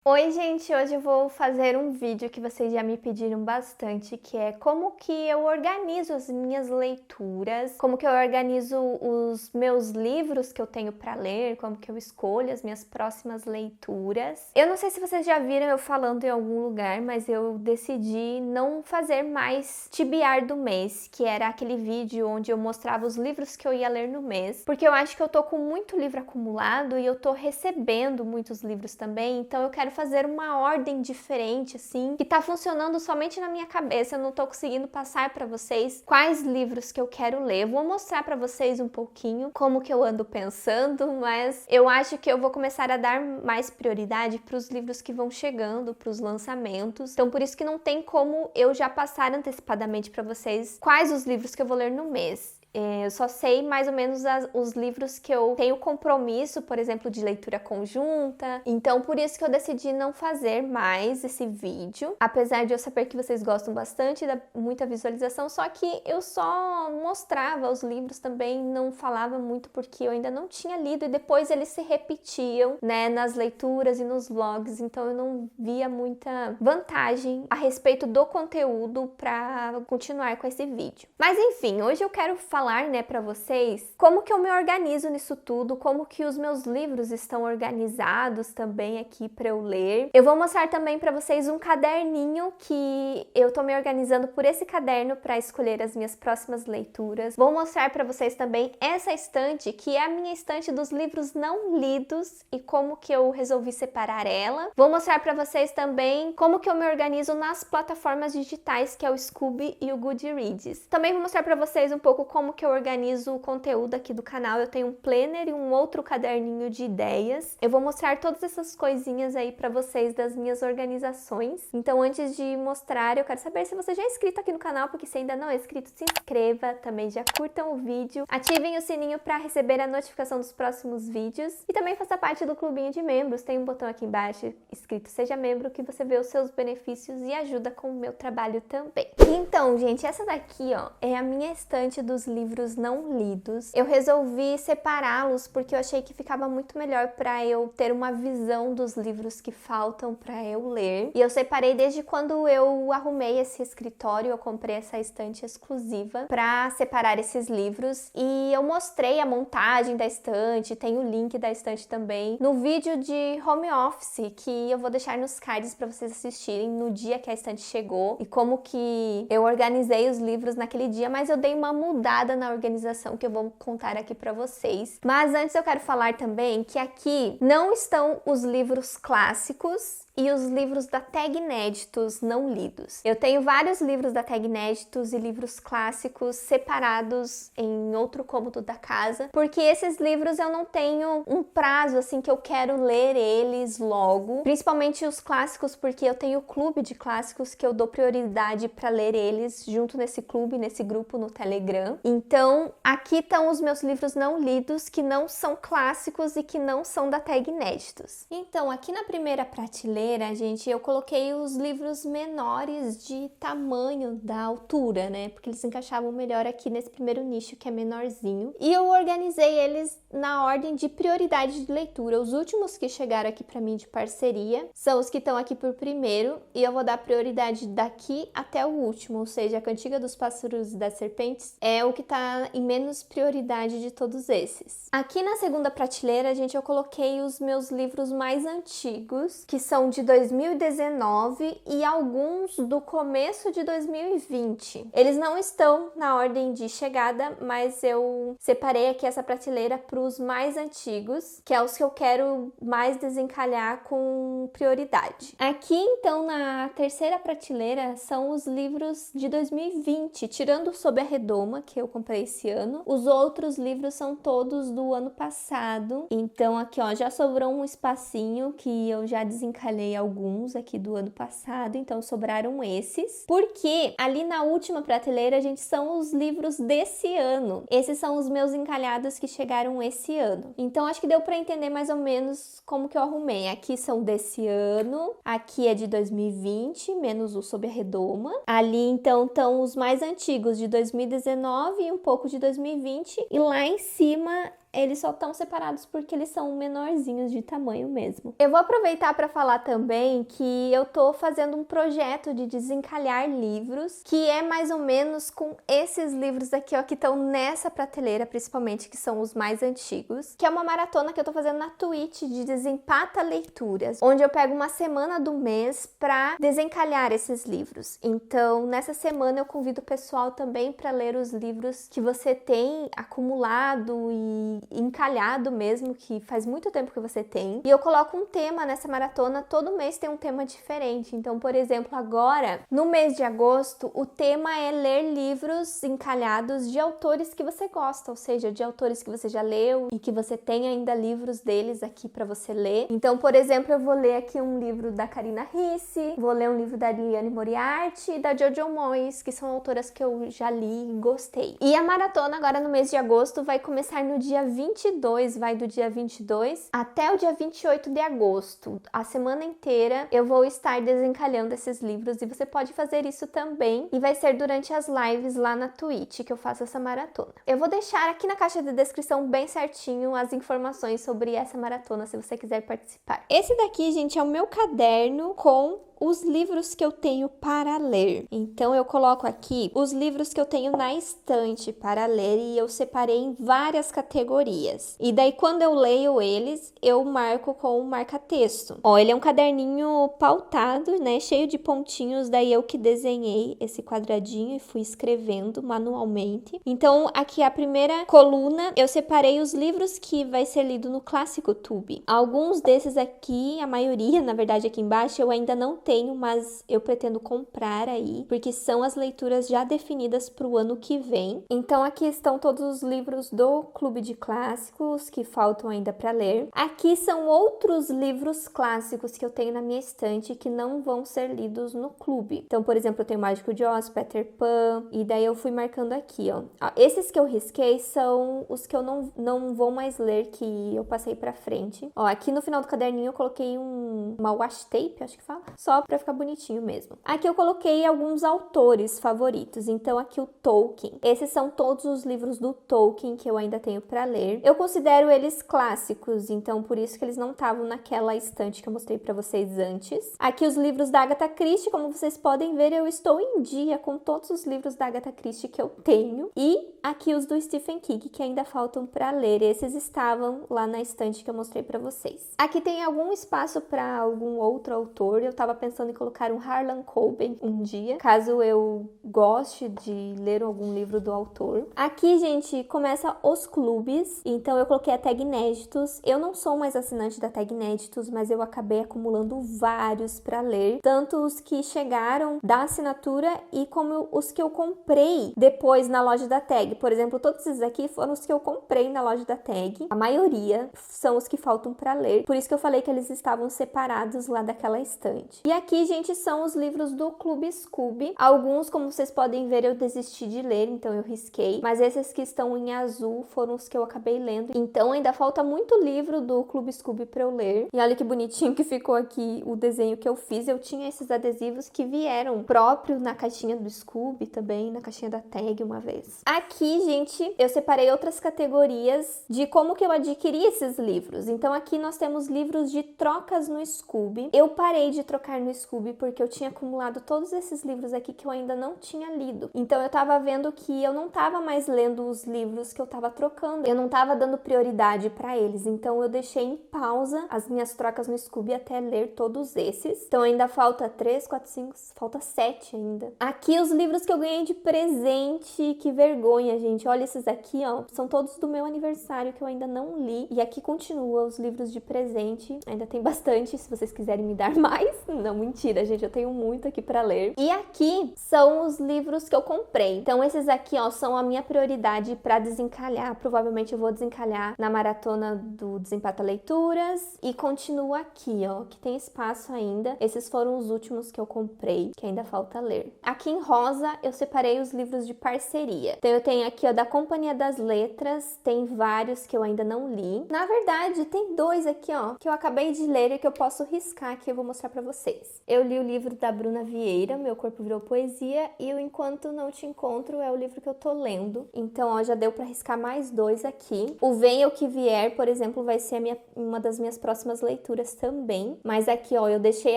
Oi, gente! Hoje eu vou fazer um vídeo que vocês já me pediram bastante, que é como que eu organizo as minhas leituras, como que eu organizo os meus livros que eu tenho para ler, como que eu escolho as minhas próximas leituras. Eu não sei se vocês já viram eu falando em algum lugar, mas eu decidi não fazer mais TBR do mês, que era aquele vídeo onde eu mostrava os livros que eu ia ler no mês, porque eu acho que eu tô com muito livro acumulado e eu tô recebendo muitos livros também, então eu quero fazer uma ordem diferente, assim, que tá funcionando somente na minha cabeça. Eu não tô conseguindo passar pra vocês quais livros que eu quero ler. Eu vou mostrar pra vocês um pouquinho como que eu ando pensando, mas eu acho que eu vou começar a dar mais prioridade pros livros que vão chegando, pros lançamentos. Então, por isso que não tem como eu já passar antecipadamente pra vocês quais os livros que eu vou ler no mês. Eu só sei mais ou menos os livros que eu tenho compromisso, por exemplo, de leitura conjunta. Então, por isso que eu decidi não fazer mais esse vídeo. Apesar de eu saber que vocês gostam bastante, dá muita visualização, só que eu só mostrava os livros também, não falava muito porque eu ainda não tinha lido e depois eles se repetiam, né, nas leituras e nos vlogs. Então, eu não via muita vantagem a respeito do conteúdo para continuar com esse vídeo. Mas enfim, hoje eu quero falar, né, para vocês como que eu me organizo nisso tudo, como que os meus livros estão organizados também aqui para eu ler. Eu vou mostrar também para vocês um caderninho que eu tô me organizando por esse caderno para escolher as minhas próximas leituras. Vou mostrar para vocês também essa estante, que é a minha estante dos livros não lidos e como que eu resolvi separar ela. Vou mostrar para vocês também como que eu me organizo nas plataformas digitais, que é o Scoob e o Goodreads. Também vou mostrar para vocês um pouco como que eu organizo o conteúdo aqui do canal. Eu tenho um planner e um outro caderninho de ideias. Eu vou mostrar todas essas coisinhas aí pra vocês das minhas organizações. Então, antes de mostrar, eu quero saber se você já é inscrito aqui no canal, porque se ainda não é inscrito, se inscreva, também já curtam o vídeo, ativem o sininho para receber a notificação dos próximos vídeos e também faça parte do clubinho de membros. Tem um botão aqui embaixo escrito Seja Membro, que você vê os seus benefícios e ajuda com o meu trabalho também. Então, gente, essa daqui, ó, é a minha estante dos livros não lidos. Eu resolvi separá-los porque eu achei que ficava muito melhor para eu ter uma visão dos livros que faltam para eu ler. E eu separei desde quando eu arrumei esse escritório, eu comprei essa estante exclusiva para separar esses livros e eu mostrei a montagem da estante, tem o link da estante também no vídeo de home office que eu vou deixar nos cards para vocês assistirem no dia que a estante chegou e como que eu organizei os livros naquele dia, mas eu dei uma mudada na organização que eu vou contar aqui pra vocês. Mas antes eu quero falar também que aqui não estão os livros clássicos e os livros da Tag Inéditos não lidos. Eu tenho vários livros da Tag Inéditos e livros clássicos separados em outro cômodo da casa, porque esses livros eu não tenho um prazo assim que eu quero ler eles logo, principalmente os clássicos, porque eu tenho o clube de clássicos que eu dou prioridade para ler eles junto nesse clube, nesse grupo no Telegram. Então, aqui estão os meus livros não lidos, que não são clássicos e que não são da Tag Inéditos. Então, aqui na primeira prateleira, gente, eu coloquei os livros menores de tamanho da altura, né? Porque eles se encaixavam melhor aqui nesse primeiro nicho, que é menorzinho. E eu organizei eles na ordem de prioridade de leitura. Os últimos que chegaram aqui pra mim de parceria são os que estão aqui por primeiro, e eu vou dar prioridade daqui até o último, ou seja, a Cantiga dos Pássaros e das Serpentes é o que tá em menos prioridade de todos esses. Aqui na segunda prateleira, gente, eu coloquei os meus livros mais antigos, que são de 2019 e alguns do começo de 2020. Eles não estão na ordem de chegada, mas eu separei aqui essa prateleira para os mais antigos, que é os que eu quero mais desencalhar com prioridade. Aqui, então, na terceira prateleira são os livros de 2020, tirando Sob a Redoma, que eu comprei esse ano. Os outros livros são todos do ano passado. Então, aqui, ó, já sobrou um espacinho que eu já desencalhei alguns aqui do ano passado, então sobraram esses. Porque ali na última prateleira, gente, são os livros desse ano. Esses são os meus encalhados que chegaram esse ano. Então, acho que deu para entender mais ou menos como que eu arrumei. Aqui são desse ano, aqui é de 2020, menos o Sob a Redoma. Ali, então, estão os mais antigos de 2019 e um pouco de 2020. E lá em cima Eles só estão separados porque eles são menorzinhos de tamanho mesmo. Eu vou aproveitar para falar também que eu tô fazendo um projeto de desencalhar livros, que é mais ou menos com esses livros aqui, ó, que estão nessa prateleira, principalmente, que são os mais antigos, que é uma maratona que eu tô fazendo na Twitch de Desempata Leituras, onde eu pego uma semana do mês para desencalhar esses livros. Então, nessa semana eu convido o pessoal também para ler os livros que você tem acumulado e encalhado mesmo, que faz muito tempo que você tem. E eu coloco um tema nessa maratona, todo mês tem um tema diferente. Então, por exemplo, agora, no mês de agosto, o tema é ler livros encalhados de autores que você gosta, ou seja, de autores que você já leu e que você tem ainda livros deles aqui para você ler. Então, por exemplo, eu vou ler aqui um livro da Carina Ricci, vou ler um livro da Liane Moriarty e da Jojo Moyes, que são autoras que eu já li e gostei. E a maratona agora no mês de agosto vai começar no dia 22, vai do dia 22 até o dia 28 de agosto. A semana inteira eu vou estar desencalhando esses livros e você pode fazer isso também. E vai ser durante as lives lá na Twitch que eu faço essa maratona. Eu vou deixar aqui na caixa de descrição bem certinho as informações sobre essa maratona, se você quiser participar. Esse daqui, gente, é o meu caderno com os livros que eu tenho para ler. Então eu coloco aqui os livros que eu tenho na estante para ler e eu separei em várias categorias. E daí quando eu leio eles, eu marco com um marca-texto. Ó, ele é um caderninho pautado, né, cheio de pontinhos, daí eu que desenhei esse quadradinho e fui escrevendo manualmente. Então aqui a primeira coluna, eu separei os livros que vai ser lido no Clássico Tube. Alguns desses aqui, a maioria, na verdade, aqui embaixo, eu ainda não tenho, mas eu pretendo comprar aí, porque são as leituras já definidas para o ano que vem. Então aqui estão todos os livros do Clube de Clássicos que faltam ainda para ler. Aqui são outros livros clássicos que eu tenho na minha estante que não vão ser lidos no clube. Então, por exemplo, eu tenho Mágico de Oz, Peter Pan, e daí eu fui marcando aqui, ó. Esses que eu risquei são os que eu não vou mais ler, que eu passei para frente. Ó, aqui no final do caderninho eu coloquei uma washi tape, acho que fala, só pra ficar bonitinho mesmo. Aqui eu coloquei alguns autores favoritos, então aqui o Tolkien. Esses são todos os livros do Tolkien que eu ainda tenho pra ler. Eu considero eles clássicos, então por isso que eles não estavam naquela estante que eu mostrei pra vocês antes. Aqui os livros da Agatha Christie, como vocês podem ver, eu estou em dia com todos os livros da Agatha Christie que eu tenho. E aqui os do Stephen King, que ainda faltam pra ler. Esses estavam lá na estante que eu mostrei pra vocês. Aqui tem algum espaço pra algum outro autor. Eu tava pensando em colocar um Harlan Coben um dia, caso eu goste de ler algum livro do autor. Aqui, gente, começa os clubes, então eu coloquei a tag Inéditos. Eu não sou mais assinante da tag Inéditos, mas eu acabei acumulando vários para ler, tanto os que chegaram da assinatura e como os que eu comprei depois na loja da tag. Por exemplo, todos esses aqui foram os que eu comprei na loja da tag. A maioria são os que faltam para ler, por isso que eu falei que eles estavam separados lá daquela estante. E aqui, gente, são os livros do Clube Scooby. Alguns, como vocês podem ver, eu desisti de ler, então eu risquei. Mas esses que estão em azul foram os que eu acabei lendo. Então ainda falta muito livro do Clube Scooby pra eu ler. E olha que bonitinho que ficou aqui o desenho que eu fiz. Eu tinha esses adesivos que vieram próprios na caixinha do Scooby também, na caixinha da tag uma vez. Aqui, gente, eu separei outras categorias de como que eu adquiri esses livros. Então aqui nós temos livros de trocas no Scooby. Eu parei de trocar no Scooby porque eu tinha acumulado todos esses livros aqui que eu ainda não tinha lido. Então eu tava vendo que eu não tava mais lendo os livros que eu tava trocando. Eu não tava dando prioridade pra eles. Então eu deixei em pausa as minhas trocas no Scooby até ler todos esses. Então ainda falta 3, 4, 5, falta 7 ainda. Aqui os livros que eu ganhei de presente. Que vergonha, gente. Olha esses aqui, ó. São todos do meu aniversário que eu ainda não li. E aqui continua os livros de presente. Ainda tem bastante, se vocês quiserem me dar mais. Não, mentira, gente. Eu tenho muito aqui pra ler. E aqui são os livros que eu comprei. Então esses aqui, ó, são a minha prioridade pra desencalhar. Provavelmente eu vou desencalhar na maratona do Desempata Leituras. E continua aqui, ó, que tem espaço ainda. Esses foram os últimos que eu comprei, que ainda falta ler. Aqui em rosa eu separei os livros de parceria. Então eu tenho aqui, ó, da Companhia das Letras. Tem vários que eu ainda não li. Na verdade, tem 2 aqui, ó, que eu acabei de ler e que eu posso riscar aqui. Eu vou mostrar pra vocês. vocês. Eu li o livro da Bruna Vieira, Meu Corpo Virou Poesia, e o Enquanto Não Te Encontro é o livro que eu tô lendo. Então, ó, já deu pra riscar mais 2 aqui. O Venha o Que Vier, por exemplo, vai ser uma das minhas próximas leituras também. Mas aqui, ó, eu deixei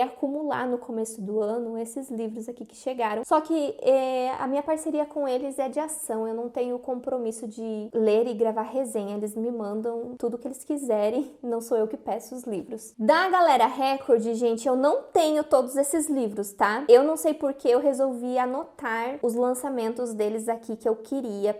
acumular no começo do ano esses livros aqui que chegaram. Só que a minha parceria com eles é de ação. Eu não tenho o compromisso de ler e gravar resenha. Eles me mandam tudo que eles quiserem. Não sou eu que peço os livros. Da Galera Record, gente, eu não tenho todos esses livros, tá? Eu não sei porque eu resolvi anotar os lançamentos deles aqui que eu queria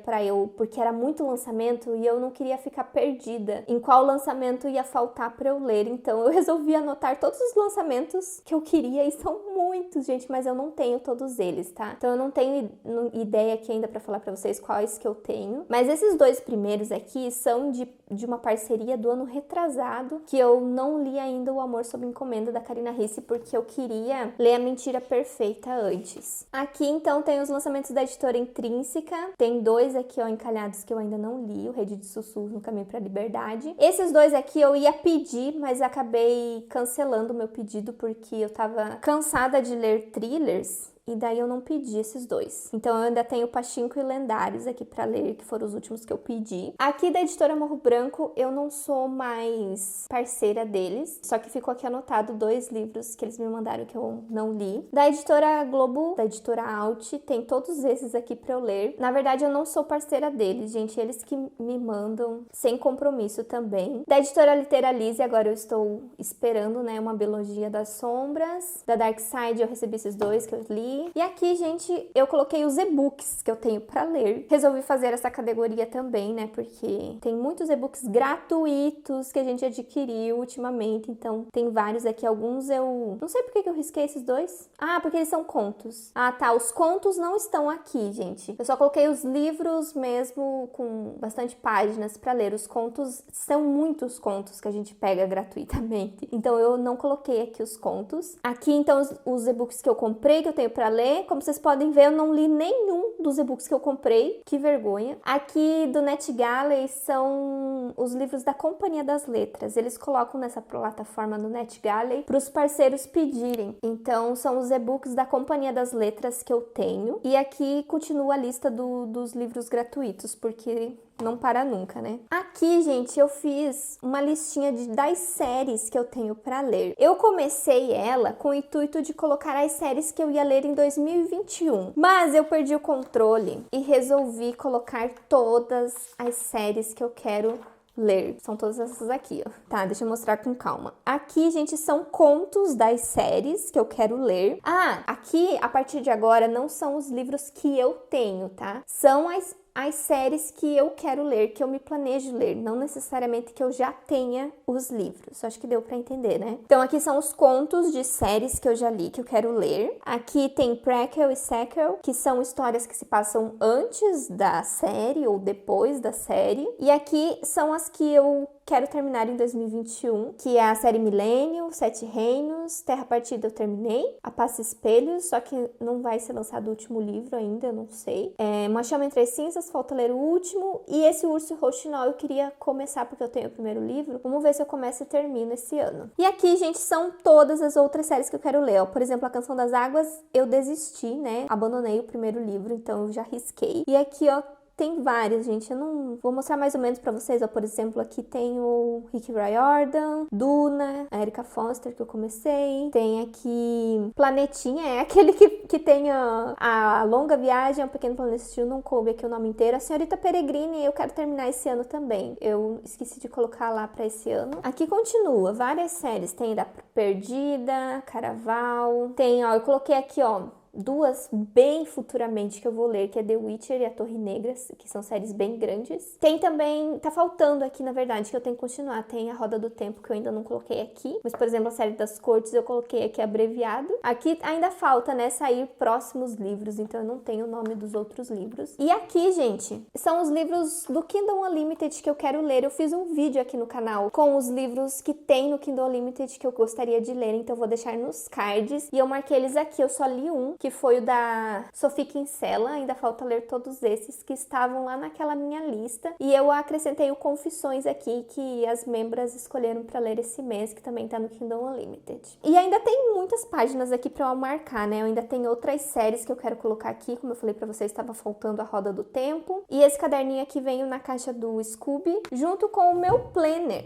porque era muito lançamento e eu não queria ficar perdida em qual lançamento ia faltar pra eu ler. Então eu resolvi anotar todos os lançamentos que eu queria e são muitos, gente, mas eu não tenho todos eles, tá? Então eu não tenho ideia aqui ainda pra falar pra vocês quais que eu tenho. Mas esses 2 primeiros aqui são de uma parceria do ano retrasado, que eu não li ainda O Amor Sob Encomenda, da Karina Ricci, porque eu queria ler A Mentira Perfeita antes. Aqui, então, tem os lançamentos da editora Intrínseca. Tem 2 aqui, ó, encalhados que eu ainda não li, o Rede de Sussurros no Caminho pra Liberdade. Esses 2 aqui eu ia pedir, mas acabei cancelando o meu pedido, porque eu tava cansada de ler thrillers. E daí eu não pedi esses 2. Então eu ainda tenho Pachinko e Lendários aqui pra ler, que foram os últimos que eu pedi. Aqui da editora Morro Branco, eu não sou mais parceira deles. Só que ficou aqui anotado 2 livros que eles me mandaram que eu não li. Da editora Globo, da editora Alt, tem todos esses aqui pra eu ler. Na verdade, eu não sou parceira deles, gente. Eles que me mandam sem compromisso também. Da editora Literalize, agora eu estou esperando, né, uma biologia das sombras. Da Dark Side, eu recebi esses 2 que eu li. E aqui, gente, eu coloquei os e-books que eu tenho pra ler. Resolvi fazer essa categoria também, né? Porque tem muitos e-books gratuitos que a gente adquiriu ultimamente. Então, tem vários aqui. Alguns eu... Não sei por que eu risquei esses 2. Ah, porque eles são contos. Ah, tá. Os contos não estão aqui, gente. Eu só coloquei os livros mesmo com bastante páginas pra ler. Os contos são muitos contos que a gente pega gratuitamente. Então, eu não coloquei aqui os contos. Aqui, então, os e-books que eu comprei, que eu tenho pra ler. Como vocês podem ver, eu não li nenhum dos e-books que eu comprei. Que vergonha. Aqui do NetGalley são os livros da Companhia das Letras. Eles colocam nessa plataforma no NetGalley para os parceiros pedirem. Então, são os e-books da Companhia das Letras que eu tenho. E aqui continua a lista dos livros gratuitos, porque não para nunca, né? Aqui, gente, eu fiz uma listinha das séries que eu tenho pra ler. Eu comecei ela com o intuito de colocar as séries que eu ia ler em 2021. Mas eu perdi o controle e resolvi colocar todas as séries que eu quero ler. São todas essas aqui, ó. Tá, deixa eu mostrar com calma. Aqui, gente, são contos das séries que eu quero ler. Ah, aqui, a partir de agora, não são os livros que eu tenho, tá? São as séries que eu quero ler, que eu me planejo ler, não necessariamente que eu já tenha os livros. Acho que deu pra entender, né? Então aqui são os contos de séries que eu já li, que eu quero ler. Aqui tem Prequel e Sequel, que são histórias que se passam antes da série ou depois da série. E aqui são as que eu quero terminar em 2021, que é a série Milênio, Sete Reinos, Terra Partida eu terminei, A Passa Espelhos, só que não vai ser lançado o último livro ainda, eu não sei. Uma Chama Entre as Cinzas, falta ler o último, e esse Urso Rouxinol eu queria começar porque eu tenho o primeiro livro, vamos ver se eu começo e termino esse ano. E aqui, gente, são todas as outras séries que eu quero ler, ó. Por exemplo, A Canção das Águas, eu desisti, né, abandonei o primeiro livro, então eu já risquei. E aqui, ó, tem várias, gente. Eu não vou mostrar mais ou menos pra vocês. Ó, por exemplo, aqui tem o Rick Riordan, Duna, a Erika Foster, que eu comecei. Tem aqui Planetinha, é aquele que tem a Longa Viagem, o Pequeno Planeta Sutil, não coube aqui o nome inteiro. A Senhorita Peregrine, eu quero terminar esse ano também. Eu esqueci de colocar lá pra esse ano. Aqui continua, várias séries. Tem da Perdida, Caraval. Tem, ó, eu coloquei aqui, ó, 2 bem futuramente que eu vou ler, que é The Witcher e A Torre Negra, que são séries bem grandes. Tem também, tá faltando aqui, na verdade, que eu tenho que continuar. Tem A Roda do Tempo, que eu ainda não coloquei aqui. Mas, por exemplo, a série das Cortes eu coloquei aqui abreviado. Aqui ainda falta, né, sair próximos livros, então eu não tenho o nome dos outros livros. E aqui, gente, são os livros do Kindle Unlimited que eu quero ler. Eu fiz um vídeo aqui no canal com os livros que tem no Kindle Unlimited que eu gostaria de ler, então eu vou deixar nos cards. E eu marquei eles aqui, eu só li um, que foi o da Sophie Kinsella. Ainda falta ler todos esses que estavam lá naquela minha lista. E eu acrescentei o Confissões aqui, que as membras escolheram para ler esse mês, que também tá no Kindle Unlimited. E ainda tem muitas páginas aqui para eu marcar, né? Eu ainda tenho outras séries que eu quero colocar aqui, como eu falei para vocês, estava faltando a Roda do Tempo. E esse caderninho aqui veio na caixa do Scooby, junto com o meu planner.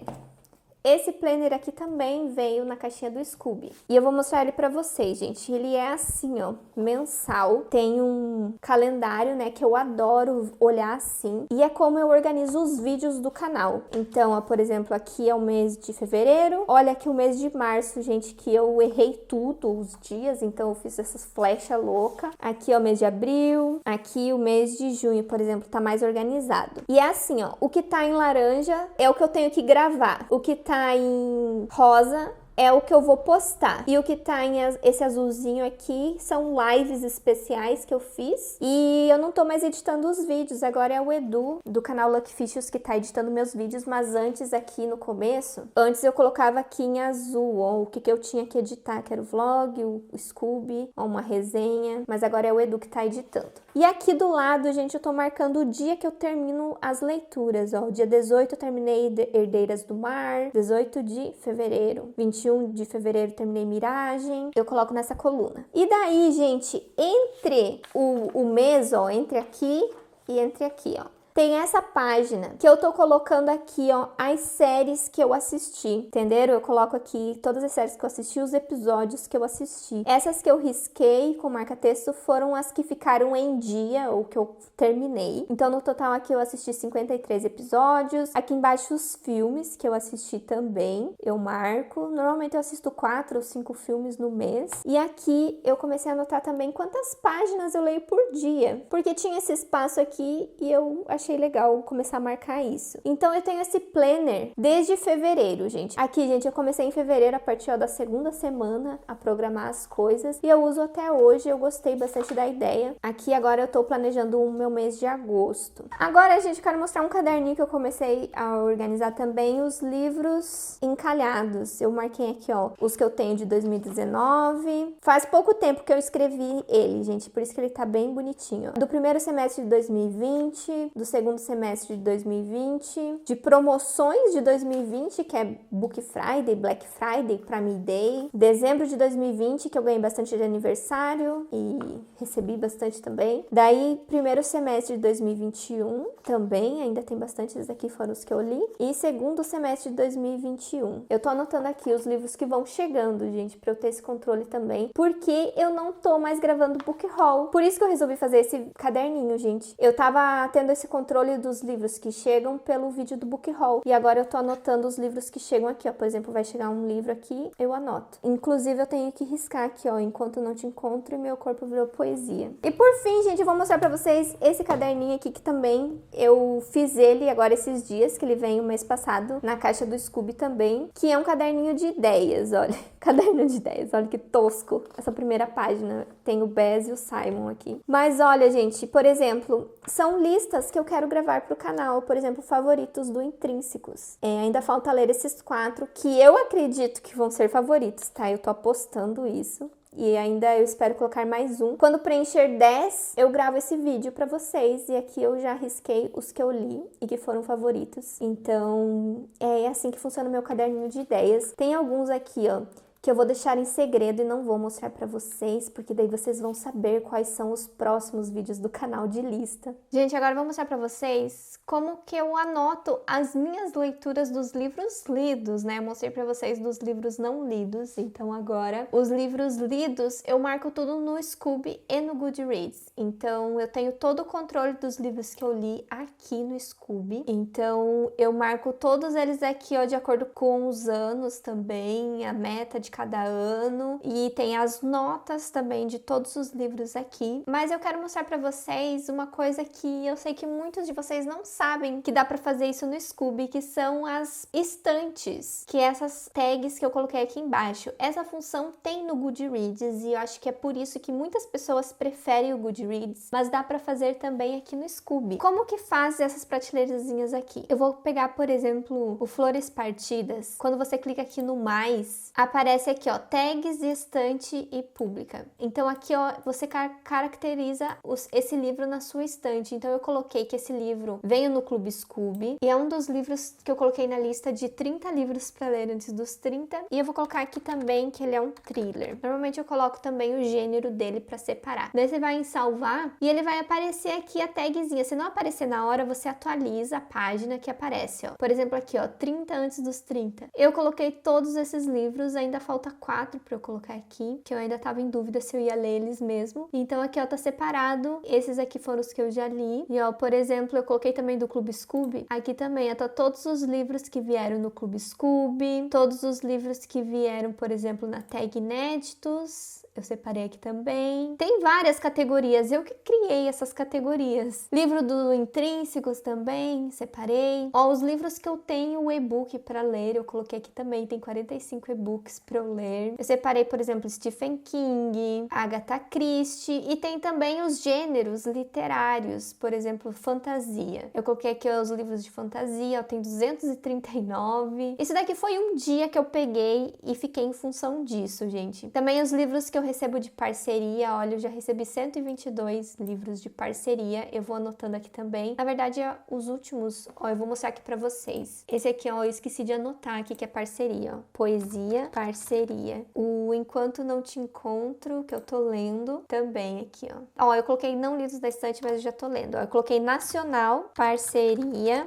Esse planner aqui também veio na caixinha do Scooby. E eu vou mostrar ele pra vocês, gente. Ele é assim, ó, mensal. Tem um calendário, né, que eu adoro olhar assim. E é como eu organizo os vídeos do canal. Então, ó, por exemplo, aqui é o mês de fevereiro. Olha aqui o mês de março, gente, que eu errei tudo, os dias. Então, eu fiz essas flechas loucas. Aqui é o mês de abril. Aqui o mês de junho, por exemplo, tá mais organizado. E é assim, ó, o que tá em laranja é o que eu tenho que gravar. O que tá em rosa é o que eu vou postar. E o que tá em esse azulzinho aqui são lives especiais que eu fiz. E eu não tô mais editando os vídeos. Agora é o Edu, do canal Lucky Fishes, que tá editando meus vídeos. Mas antes, aqui no começo, antes eu colocava aqui em azul, ó, o que eu tinha que editar, que era o vlog, o Scooby, ó, uma resenha. Mas agora é o Edu que tá editando. E aqui do lado, gente, eu tô marcando o dia que eu termino as leituras, ó. Dia 18 eu terminei Herdeiras do Mar, 18 de fevereiro, 21 de fevereiro terminei Miragem, eu coloco nessa coluna. E daí, gente, entre o mês, ó, entre aqui e entre aqui, ó, tem essa página que eu tô colocando aqui, ó, as séries que eu assisti, entenderam? Eu coloco aqui todas as séries que eu assisti, os episódios que eu assisti. Essas que eu risquei com marca-texto foram as que ficaram em dia, ou que eu terminei. Então, no total aqui eu assisti 53 episódios. Aqui embaixo os filmes que eu assisti também, eu marco. Normalmente eu assisto 4 ou 5 filmes no mês. E aqui eu comecei a anotar também quantas páginas eu leio por dia, porque tinha esse espaço aqui e eu achei legal começar a marcar isso. Então eu tenho esse planner desde fevereiro, gente. Aqui, gente, eu comecei em fevereiro, a partir da segunda semana, a programar as coisas. E eu uso até hoje, eu gostei bastante da ideia. Aqui agora eu tô planejando o meu mês de agosto. Agora, gente, eu quero mostrar um caderninho que eu comecei a organizar também, os livros encalhados. Eu marquei aqui, ó, os que eu tenho de 2019. Faz pouco tempo que eu escrevi ele, gente, por isso que ele tá bem bonitinho. Do primeiro semestre de 2020, do segundo semestre de 2020, de promoções de 2020, que é Book Friday, Black Friday, Prime Day, dezembro de 2020, que eu ganhei bastante de aniversário e recebi bastante também. Daí, primeiro semestre de 2021, também, ainda tem bastante, esses aqui foram os que eu li. E segundo semestre de 2021. Eu tô anotando aqui os livros que vão chegando, gente, pra eu ter esse controle também, porque eu não tô mais gravando book haul. Por isso que eu resolvi fazer esse caderninho, gente. Eu tava tendo esse controle dos livros que chegam pelo vídeo do book haul. E agora eu tô anotando os livros que chegam aqui, ó. Por exemplo, vai chegar um livro aqui, eu anoto. Inclusive, eu tenho que riscar aqui, ó, enquanto não te encontro e meu corpo virou poesia. E por fim, gente, eu vou mostrar pra vocês esse caderninho aqui, que também eu fiz ele agora esses dias, que ele veio o mês passado, na caixa do Scooby também, que é um caderninho de ideias, olha. Caderno de ideias, olha que tosco. Essa primeira página tem o Bez e o Simon aqui. Mas olha, gente, por exemplo, são listas que eu quero gravar pro canal. Por exemplo, favoritos do Intrínsecos. Ainda falta ler esses 4 que eu acredito que vão ser favoritos, tá? Eu tô apostando isso. E ainda eu espero colocar mais um. Quando preencher 10, eu gravo esse vídeo pra vocês. E aqui eu já risquei os que eu li e que foram favoritos. Então, é assim que funciona o meu caderninho de ideias. Tem alguns aqui, ó, que eu vou deixar em segredo e não vou mostrar pra vocês, porque daí vocês vão saber quais são os próximos vídeos do canal de lista. Gente, agora eu vou mostrar pra vocês como que eu anoto as minhas leituras dos livros lidos, né? Eu mostrei pra vocês dos livros não lidos, então agora os livros lidos eu marco tudo no Scooby e no Goodreads. Então eu tenho todo o controle dos livros que eu li aqui no Scooby. Então eu marco todos eles aqui, ó, de acordo com os anos também, a meta de cada ano, e tem as notas também de todos os livros aqui. Mas eu quero mostrar pra vocês uma coisa que eu sei que muitos de vocês não sabem que dá pra fazer isso no Scooby, que são as estantes, que é essas tags que eu coloquei aqui embaixo. Essa função tem no Goodreads e eu acho que é por isso que muitas pessoas preferem o Goodreads, mas dá pra fazer também aqui no Scooby. Como que faz essas prateleirazinhas aqui? Eu vou pegar, por exemplo, o Flores Partidas. Quando você clica aqui no mais, aparece aparece aqui, ó, tags, estante e pública. Então aqui, ó, você caracteriza esse livro na sua estante. Então eu coloquei que esse livro veio no Clube Scooby e é um dos livros que eu coloquei na lista de 30 livros para ler antes dos 30. E eu vou colocar aqui também que ele é um thriller. Normalmente eu coloco também o gênero dele para separar. Daí você vai em salvar e ele vai aparecer aqui a tagzinha. Se não aparecer na hora, você atualiza a página que aparece, ó. Por exemplo, aqui, ó, 30 antes dos 30. Eu coloquei todos esses livros, ainda falta 4 para eu colocar aqui, que eu ainda tava em dúvida se eu ia ler eles mesmo. Então aqui, ó, tá separado. Esses aqui foram os que eu já li. E, ó, por exemplo, eu coloquei também do Clube Scooby. Aqui também, ó, tá todos os livros que vieram no Clube Scooby, todos os livros que vieram, por exemplo, na tag inéditos. Eu separei aqui também. Tem várias categorias, eu que criei essas categorias. Livro do Intrínsecos também, separei. Ó, os livros que eu tenho o e-book para ler, eu coloquei aqui também, tem 45 e-books para eu ler. Eu separei, por exemplo, Stephen King, Agatha Christie e tem também os gêneros literários, por exemplo, fantasia. Eu coloquei aqui os livros de fantasia, ó, tem 239. Esse daqui foi um dia que eu peguei e fiquei em função disso, gente. Também os livros que eu recebo de parceria, olha, eu já recebi 122 livros de parceria, eu vou anotando aqui também. Na verdade, os últimos, ó, eu vou mostrar aqui pra vocês. Esse aqui, ó, eu esqueci de anotar aqui que é parceria, ó. Poesia, parceria. O Enquanto Não Te Encontro, que eu tô lendo, também aqui, ó. Ó, eu coloquei não lidos da estante, mas eu já tô lendo, ó. Eu coloquei nacional, parceria,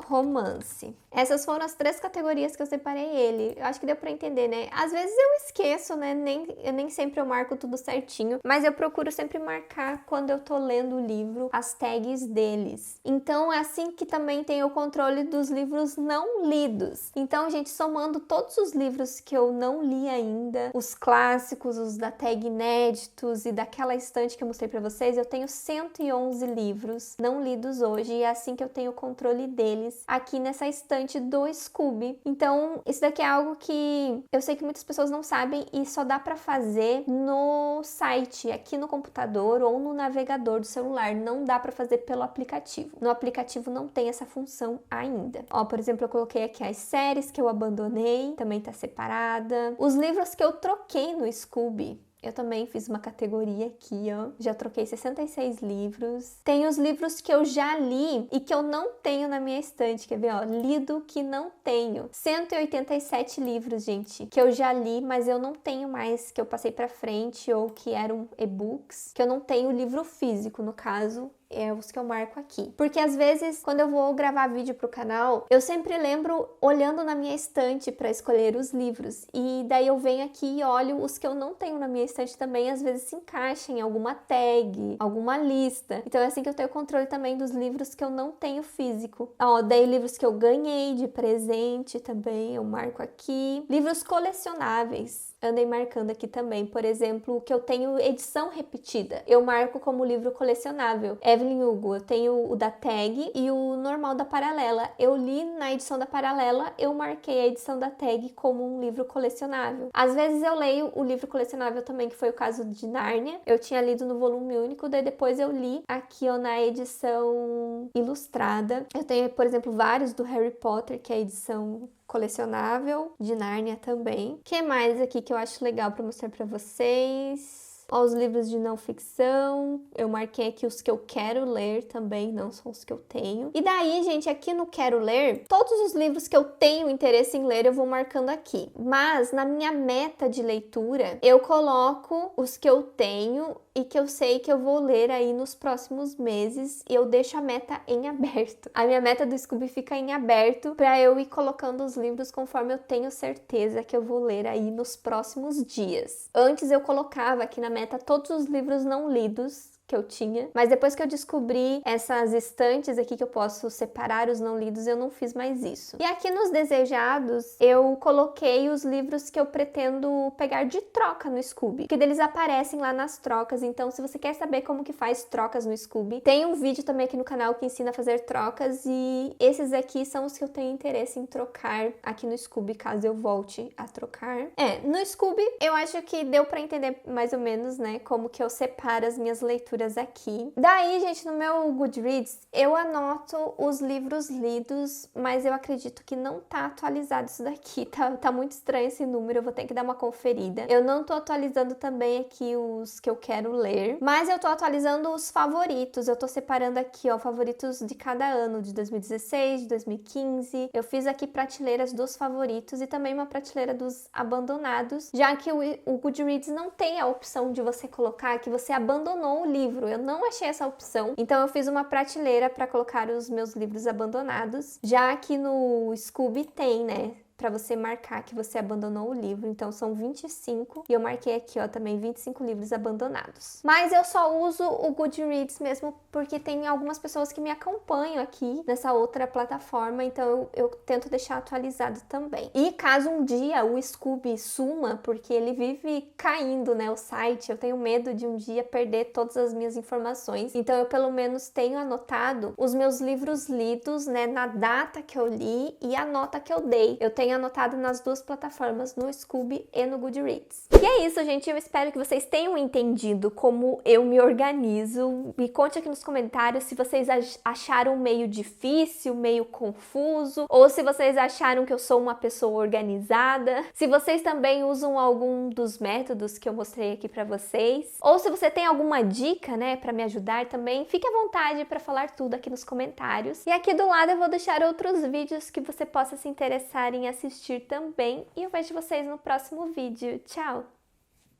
romance. Essas foram as 3 categorias que eu separei ele. Eu acho que deu pra entender, né? Às vezes eu esqueço, né? Nem sempre eu marco tudo certinho, mas eu procuro sempre marcar quando eu tô lendo o livro, as tags deles. Então é assim que também tem o controle dos livros não lidos. Então, gente, somando todos os livros que eu não li ainda, os clássicos, os da tag inéditos e daquela estante que eu mostrei pra vocês, eu tenho 111 livros não lidos hoje e é assim que eu tenho o controle deles aqui nessa estante do Scooby. Então, isso daqui é algo que eu sei que muitas pessoas não sabem e só dá pra fazer no site, aqui no computador ou no navegador do celular. Não dá pra fazer pelo aplicativo. No aplicativo não tem essa função ainda. Ó, por exemplo, eu coloquei aqui as séries que eu abandonei, também tá separada. Os livros que eu troquei no Scooby, eu também fiz uma categoria aqui, ó. Já troquei 66 livros. Tem os livros que eu já li e que eu não tenho na minha estante. Quer ver, ó? Lido que não tenho. 187 livros, gente, que eu já li, mas eu não tenho mais, que eu passei pra frente ou que eram e-books, que eu não tenho livro físico, no caso. É os que eu marco aqui. Porque às vezes, quando eu vou gravar vídeo pro canal, eu sempre lembro olhando na minha estante para escolher os livros. E daí eu venho aqui e olho os que eu não tenho na minha estante também, às vezes se encaixam em alguma tag, alguma lista. Então é assim que eu tenho controle também dos livros que eu não tenho físico. Ó, daí livros que eu ganhei de presente também, eu marco aqui. Livros colecionáveis. Andei marcando aqui também, por exemplo, o que eu tenho edição repetida. Eu marco como livro colecionável. Evelyn Hugo, eu tenho o da tag e o normal da Paralela. Eu li na edição da Paralela, eu marquei a edição da tag como um livro colecionável. Às vezes eu leio o livro colecionável também, que foi o caso de Nárnia. Eu tinha lido no volume único, daí depois eu li aqui, ó, na edição ilustrada. Eu tenho, por exemplo, vários do Harry Potter, que é a edição colecionável, de Nárnia também. O que mais aqui que eu acho legal para mostrar para vocês? Ó, os livros de não ficção, eu marquei aqui os que eu quero ler também, não são os que eu tenho. E daí, gente, aqui no quero ler, todos os livros que eu tenho interesse em ler, eu vou marcando aqui. Mas na minha meta de leitura, eu coloco os que eu tenho e que eu sei que eu vou ler aí nos próximos meses e eu deixo a meta em aberto. A minha meta do Scooby fica em aberto para eu ir colocando os livros conforme eu tenho certeza que eu vou ler aí nos próximos dias. Antes eu colocava aqui na meta todos os livros não lidos que eu tinha, mas depois que eu descobri essas estantes aqui que eu posso separar os não lidos, eu não fiz mais isso. E aqui nos desejados, eu coloquei os livros que eu pretendo pegar de troca no Scooby, que eles aparecem lá nas trocas. Então, se você quer saber como que faz trocas no Scooby, tem um vídeo também aqui no canal que ensina a fazer trocas, e esses aqui são os que eu tenho interesse em trocar aqui no Scooby, caso eu volte a trocar. No Scooby, eu acho que deu pra entender mais ou menos, né, como que eu separo as minhas leituras leituras aqui. Daí, gente, no meu Goodreads, eu anoto os livros lidos, mas eu acredito que não tá atualizado isso daqui, tá muito estranho esse número, eu vou ter que dar uma conferida. Eu não tô atualizando também aqui os que eu quero ler, mas eu tô atualizando os favoritos, eu tô separando aqui, ó, favoritos de cada ano, de 2016, de 2015. Eu fiz aqui prateleiras dos favoritos e também uma prateleira dos abandonados, já que o Goodreads não tem a opção de você colocar que você abandonou o livro. Eu não achei essa opção, então eu fiz uma prateleira para colocar os meus livros abandonados, já que no Scooby tem, né? Para você marcar que você abandonou o livro. Então são 25 e eu marquei aqui, ó, também 25 livros abandonados. Mas eu só uso o Goodreads mesmo porque tem algumas pessoas que me acompanham aqui nessa outra plataforma, então eu tento deixar atualizado também. E caso um dia o Scooby suma, porque ele vive caindo, né, o site, eu tenho medo de um dia perder todas as minhas informações, então eu pelo menos tenho anotado os meus livros lidos, né, na data que eu li e a nota que eu dei. Eu tenho anotado nas duas plataformas, no Scooby e no Goodreads. E é isso, gente. Eu espero que vocês tenham entendido como eu me organizo. Me conte aqui nos comentários se vocês acharam meio difícil, meio confuso, ou se vocês acharam que eu sou uma pessoa organizada. Se vocês também usam algum dos métodos que eu mostrei aqui pra vocês. Ou se você tem alguma dica, né, pra me ajudar também, fique à vontade pra falar tudo aqui nos comentários. E aqui do lado eu vou deixar outros vídeos que você possa se interessar em assistir também, e eu vejo vocês no próximo vídeo. Tchau!